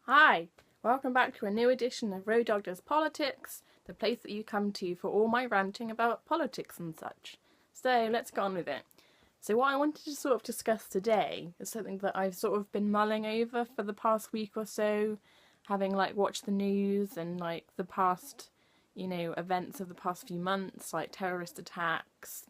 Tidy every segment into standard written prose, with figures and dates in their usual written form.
Hi, welcome back to a new edition of Road Dog Does Politics, the place that you come to for all my ranting about politics and such. So let's get on with it. So what I wanted to sort of discuss today is something that I've sort of been mulling over for the past week or so, having watched the news and the past, events of the past few months, like terrorist attacks,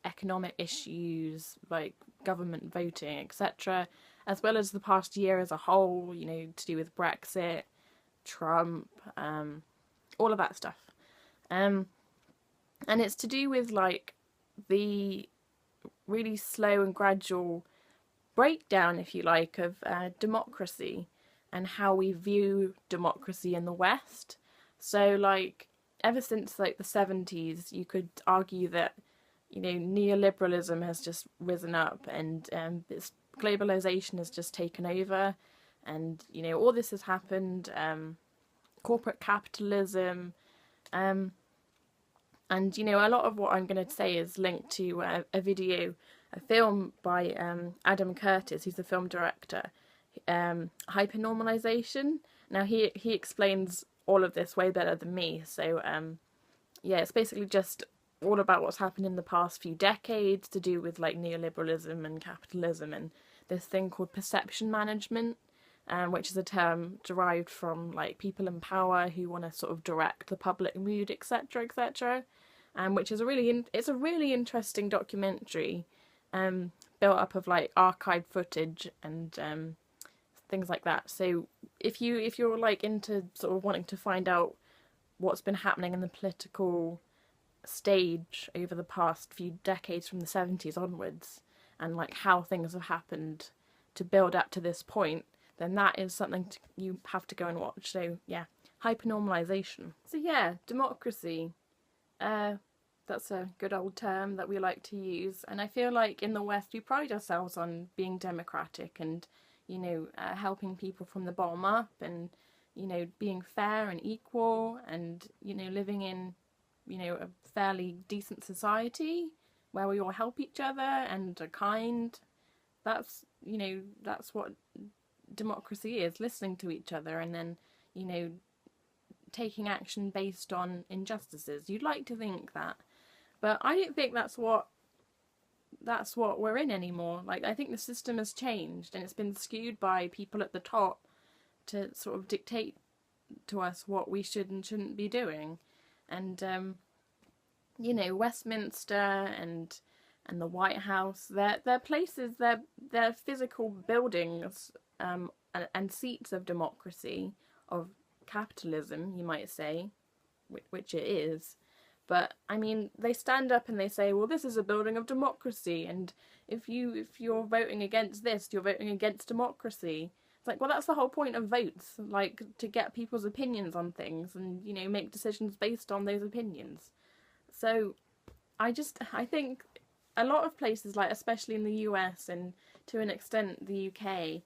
economic issues, like government voting, etc., as well as the past year as a whole, to do with Brexit, Trump, all of that stuff. Um, and it's to do with the really slow and gradual breakdown, if you like, of democracy and how we view democracy in the West. So, ever since the 70s, you could argue that neoliberalism has just risen up and globalization has just taken over, and all this has happened. Corporate capitalism, um, and a lot of what I'm going to say is linked to a film by Adam Curtis, who's a film director. Hypernormalization. Now he explains all of this way better than me. So yeah, it's basically just all about what's happened in the past few decades to do with neoliberalism and capitalism and this thing called perception management, which is a term derived from people in power who want to sort of direct the public mood, etc., etc. Which is it's a really interesting documentary, built up of archive footage and things like that. So if you're into sort of wanting to find out what's been happening in the political stage over the past few decades from the 70s onwards, and how things have happened to build up to this point, then that is something you have to go and watch. So yeah, hypernormalization. So yeah, democracy. That's a good old term that we like to use, and I feel like in the West we pride ourselves on being democratic and helping people from the bottom up, and being fair and equal, and living in a fairly decent society where we all help each other and are kind. That's what democracy is: listening to each other and then taking action based on injustices. You'd like to think that, but I don't think that's what we're in anymore. I think the system has changed and it's been skewed by people at the top to sort of dictate to us what we should and shouldn't be doing. And Westminster and the White House, they're places, they're physical buildings, and seats of democracy, of capitalism, you might say, which it is. But I mean, they stand up and they say, well, this is a building of democracy, and if you're voting against this, you're voting against democracy. It's well, that's the whole point of votes, to get people's opinions on things and make decisions based on those opinions. So I think a lot of places, especially in the US and to an extent the UK,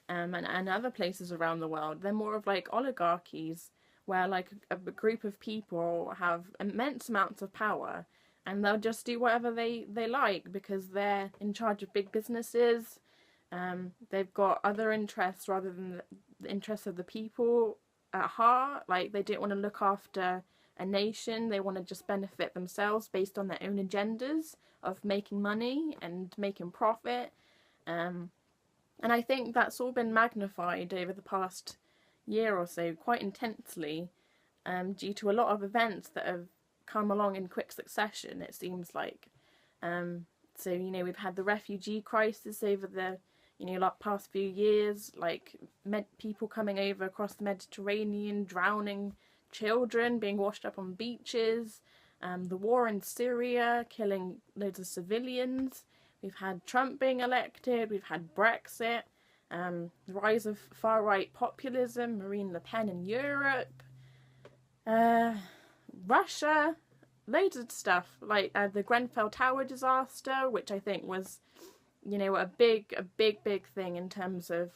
and other places around the world, they're more of oligarchies where a group of people have immense amounts of power and they'll just do whatever they like because they're in charge of big businesses. They've got other interests rather than the interests of the people at heart. They don't want to look after a nation. They want to just benefit themselves based on their own agendas of making money and making profit. And I think that's all been magnified over the past year or so quite intensely, due to a lot of events that have come along in quick succession, it seems like. So, we've had the refugee crisis over the past few years, people coming over across the Mediterranean, drowning children, being washed up on beaches, the war in Syria, killing loads of civilians. We've had Trump being elected, we've had Brexit, the rise of far-right populism, Marine Le Pen in Europe, Russia, loads of stuff, the Grenfell Tower disaster, which I think was, a big thing in terms of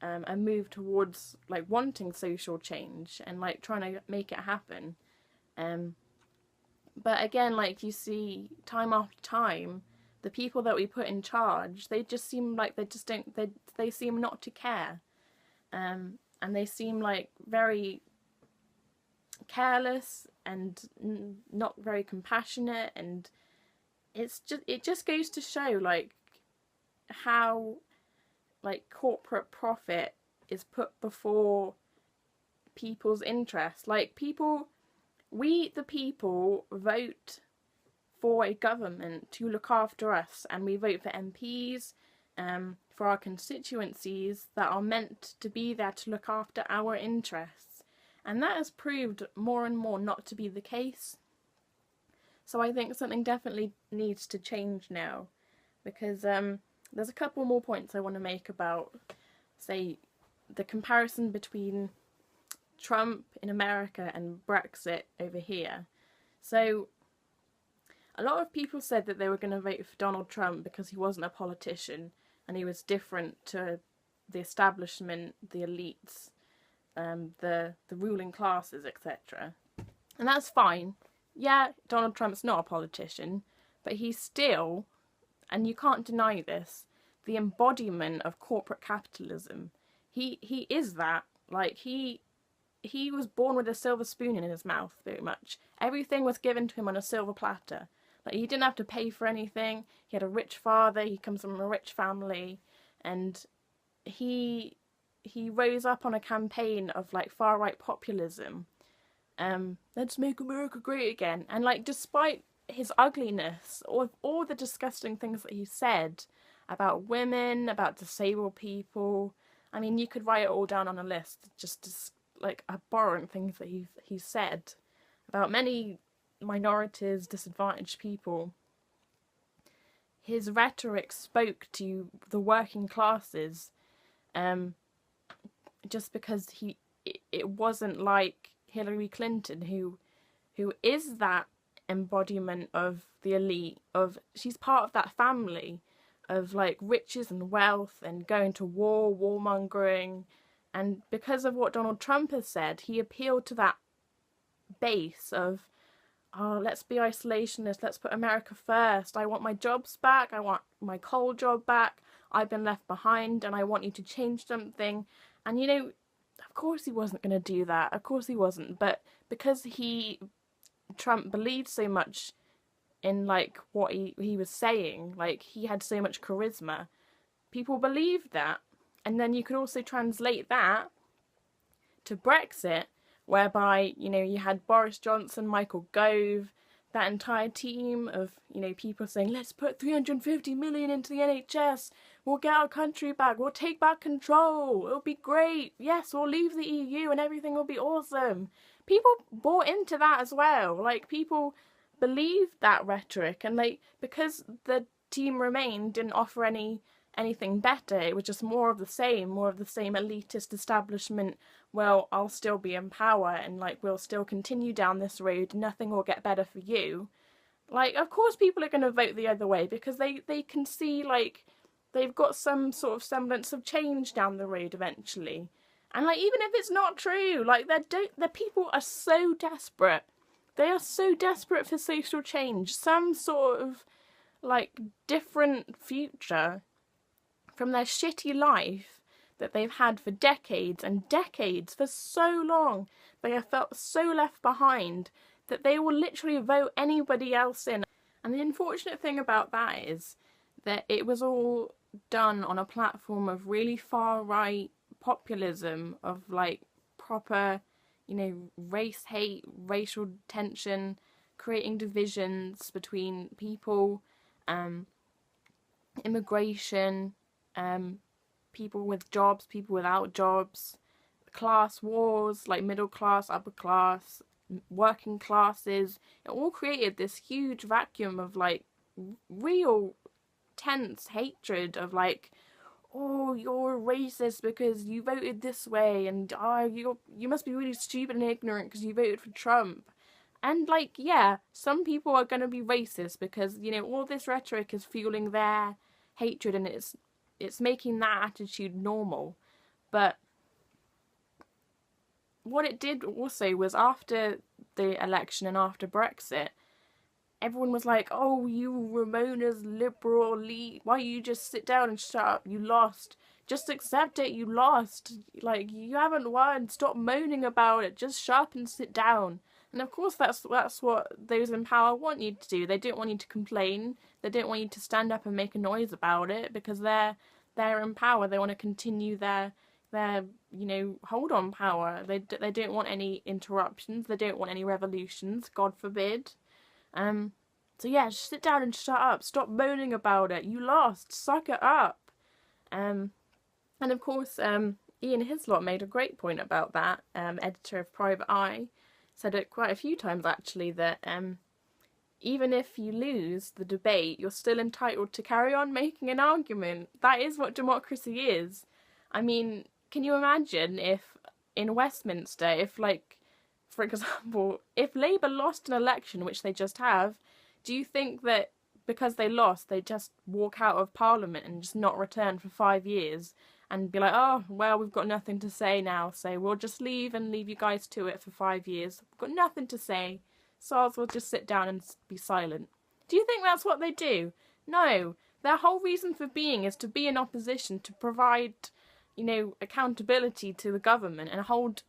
a move towards wanting social change and trying to make it happen. But again, you see time after time, the people that we put in charge, they just seem they seem not to care. and they seem like very careless and not very compassionate, and it just goes to show like how like corporate profit is put before people's interests. Like we the people vote for a government to look after us, and we vote for MPs for our constituencies that are meant to be there to look after our interests, and that has proved more and more not to be the case. So I think something definitely needs to change now, because there's a couple more points I want to make about, say, the comparison between Trump in America and Brexit over here. So a lot of people said that they were going to vote for Donald Trump because he wasn't a politician and he was different to the establishment, the elites, the ruling classes, etc. And that's fine. Yeah, Donald Trump's not a politician, but he's still, and you can't deny this, the embodiment of corporate capitalism. He is that. Like, he was born with a silver spoon in his mouth, very much. Everything was given to him on a silver platter. Like, he didn't have to pay for anything. He had a rich father. He comes from a rich family, and he rose up on a campaign of like far right populism. Let's make America great again. And like, despite his ugliness, or all the disgusting things that he said about women, about disabled people, I mean, you could write it all down on a list, just like abhorrent things that he said about many minorities, disadvantaged people. His rhetoric spoke to the working classes, just because it wasn't like Hillary Clinton, who is that embodiment of the elite, of she's part of that family of like riches and wealth and going to war, warmongering, and because of what Donald Trump has said, he appealed to that base of, oh, let's be isolationist, let's put America first, I want my jobs back, I want my coal job back, I've been left behind and I want you to change something. And you know, of course he wasn't going to do that, of course he wasn't, but because Trump believed so much in like what he was saying, like he had so much charisma, people believed that. And then you could also translate that to Brexit, whereby, you know, you had Boris Johnson, Michael Gove, that entire team of, you know, people saying, let's put 350 million into the NHS, we'll get our country back, we'll take back control, it'll be great, yes, we'll leave the EU and everything will be awesome. People bought into that as well. Like, people believed that rhetoric, and like, because the team Remain didn't offer anything better, it was just more of the same elitist establishment. Well, I'll still be in power and like we'll still continue down this road, nothing will get better for you. Like, of course people are going to vote the other way, because they can see like they've got some sort of semblance of change down the road eventually. And like, even if it's not true, like the people are so desperate. They are so desperate for social change, some sort of like different future from their shitty life that they've had for decades and decades, for so long. They have felt so left behind that they will literally vote anybody else in. And the unfortunate thing about that is that it was all done on a platform of really far right populism, of like proper, you know, race hate, racial tension, creating divisions between people, immigration, people with jobs, people without jobs, class wars, like middle class, upper class, working classes. It all created this huge vacuum of like real tense hatred of like, oh, you're racist because you voted this way, and you must be really stupid and ignorant because you voted for Trump. And like, yeah, some people are going to be racist because, you know, all this rhetoric is fueling their hatred, and it's making that attitude normal. But what it did also was, after the election and after Brexit, everyone was like, oh, you Ramona's liberal elite, why don't you just sit down and shut up, you lost. Just accept it, you lost. Like, you haven't won. Stop moaning about it. Just shut up and sit down. And of course that's what those in power want you to do. They don't want you to complain. They don't want you to stand up and make a noise about it, because they're in power. They want to continue their hold on power. They don't want any interruptions. They don't want any revolutions, God forbid. So yeah, just sit down and shut up. Stop moaning about it. You lost. Suck it up. And of course, Ian Hislop made a great point about that. Editor of Private Eye said it quite a few times actually, that even if you lose the debate, you're still entitled to carry on making an argument. That is what democracy is. I mean, can you imagine if in Westminster, if, like, for example, if Labour lost an election, which they just have, do you think that because they lost, they just walk out of Parliament and just not return for 5 years and be like, oh, well, we've got nothing to say now, so we'll just leave and leave you guys to it for 5 years. We've got nothing to say, so we'll just sit down and be silent. Do you think that's what they do? No. Their whole reason for being is to be in opposition, to provide, accountability to the government and hold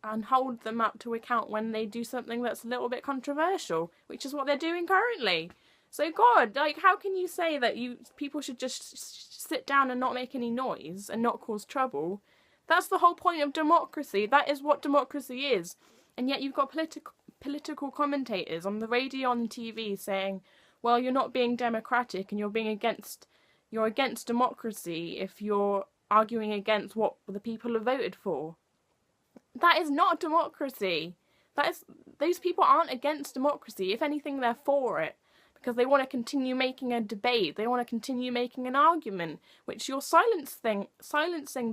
them up to account when they do something that's a little bit controversial, which is what they're doing currently. So God, like, how can you say that people should just sit down and not make any noise and not cause trouble? That's the whole point of democracy. That is what democracy is. And yet you've got political commentators on the radio, on the TV saying, well, you're not being democratic and you're against democracy if you're arguing against what the people have voted for. That is not democracy. Those people aren't against democracy. If anything, they're for it, because they want to continue making a debate. They want to continue making an argument, which you're silencing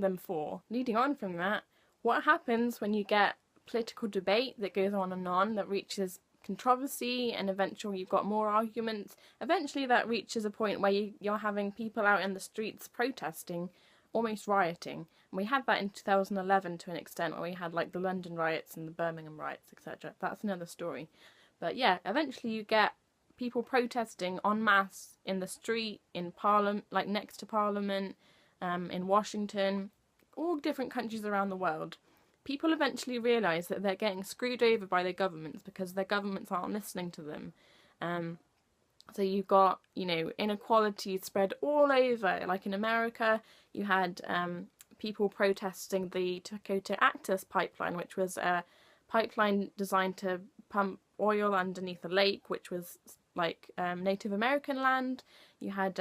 them for. Leading on from that, what happens when you get political debate that goes on, that reaches controversy, and eventually you've got more arguments? Eventually that reaches a point where you're having people out in the streets protesting, almost rioting. And we had that in 2011 to an extent, where we had like the London riots and the Birmingham riots, etc. That's another story. But yeah, eventually you get people protesting en masse in the street, in Parliament, like next to Parliament, in Washington, all different countries around the world. People eventually realise that they're getting screwed over by their governments because their governments aren't listening to them. So you've got, inequality spread all over. Like in America, you had people protesting the Dakota Access Pipeline, which was a pipeline designed to pump oil underneath a lake, which was like Native American land. You had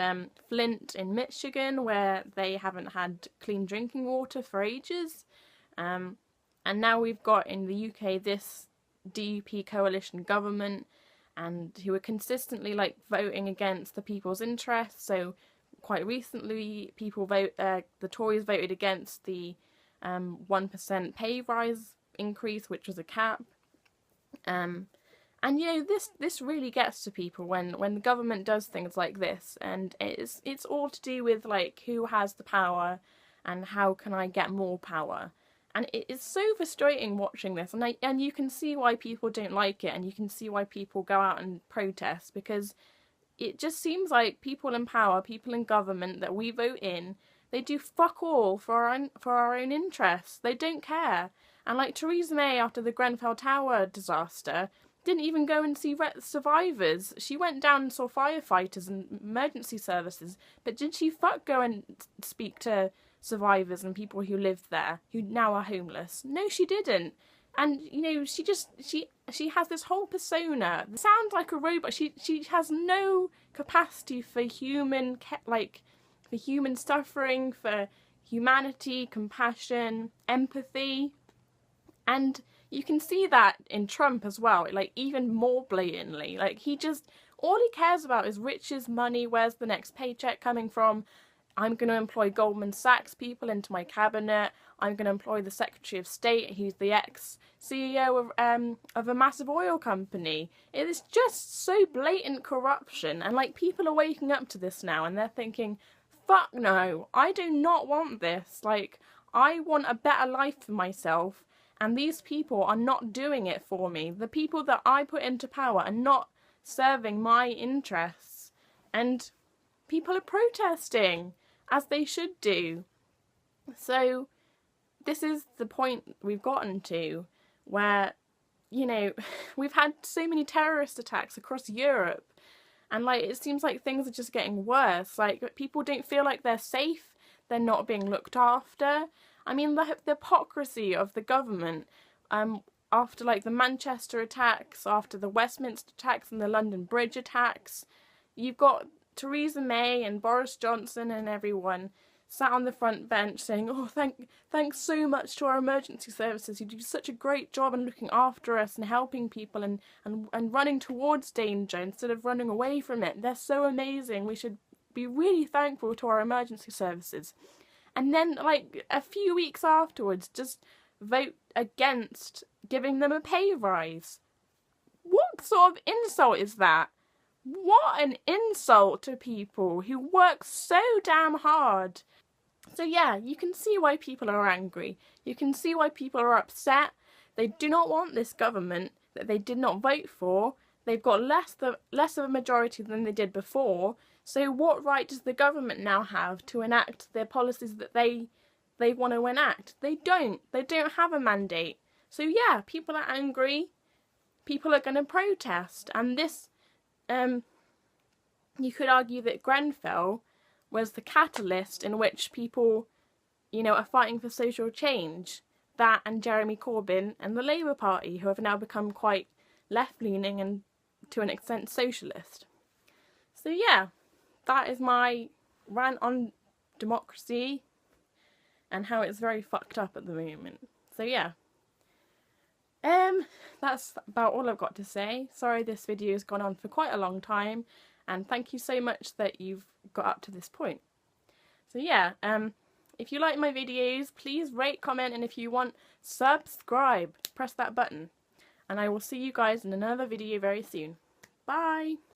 Flint in Michigan, where they haven't had clean drinking water for ages. And now we've got in the UK this DUP coalition government, and who are consistently like voting against the people's interests. So quite recently, the Tories voted against the 1% pay rise increase, which was a cap. And this really gets to people when the government does things like this, and it's all to do with like who has the power and how can I get more power. And it is so frustrating watching this, and you can see why people don't like it, and you can see why people go out and protest, because it just seems like people in power, people in government that we vote in, they do fuck all for our own interests. They don't care. And like Theresa May, after the Grenfell Tower disaster, didn't even go and see survivors. She went down and saw firefighters and emergency services, but did she go and speak to survivors and people who lived there, who now are homeless? No, she didn't. And she has this whole persona. Sounds like a robot. She has no capacity for human suffering, for humanity, compassion, empathy. And you can see that in Trump as well, like even more blatantly. Like all he cares about is riches, money, where's the next paycheck coming from? I'm going to employ Goldman Sachs people into my cabinet. I'm going to employ the Secretary of State, who's the ex-CEO of a massive oil company. It is just so blatant corruption. And like people are waking up to this now, and they're thinking, fuck no, I do not want this. Like, I want a better life for myself, and these people are not doing it for me. The people that I put into power are not serving my interests. And people are protesting, as they should do. So this is the point we've gotten to, where, you know, we've had so many terrorist attacks across Europe, and like it seems like things are just getting worse. Like people don't feel like they're safe, they're not being looked after. I mean, the hypocrisy of the government, after like the Manchester attacks, after the Westminster attacks and the London Bridge attacks, you've got Theresa May and Boris Johnson and everyone sat on the front bench saying, "Oh, thanks so much to our emergency services. You do such a great job in looking after us and helping people and running towards danger instead of running away from it. They're so amazing. We should be really thankful to our emergency services." And then, like, a few weeks afterwards, just vote against giving them a pay rise. What sort of insult is that? What an insult to people who work so damn hard. So yeah, you can see why people are angry. You can see why people are upset. They do not want this government that they did not vote for. They've got less of a majority than they did before. So what right does the government now have to enact their policies that they want to enact? They don't. They don't have a mandate. So yeah, people are angry. People are going to protest. And this, you could argue that Grenfell was the catalyst in which people, you know, are fighting for social change. That and Jeremy Corbyn and the Labour Party, who have now become quite left-leaning and, to an extent, socialist. So yeah, that is my rant on democracy and how it's very fucked up at the moment. So yeah. That's about all I've got to say. Sorry this video has gone on for quite a long time, and thank you so much that you've got up to this point. So yeah, if you like my videos, please rate, comment, and if you want, subscribe. Press that button. And I will see you guys in another video very soon. Bye!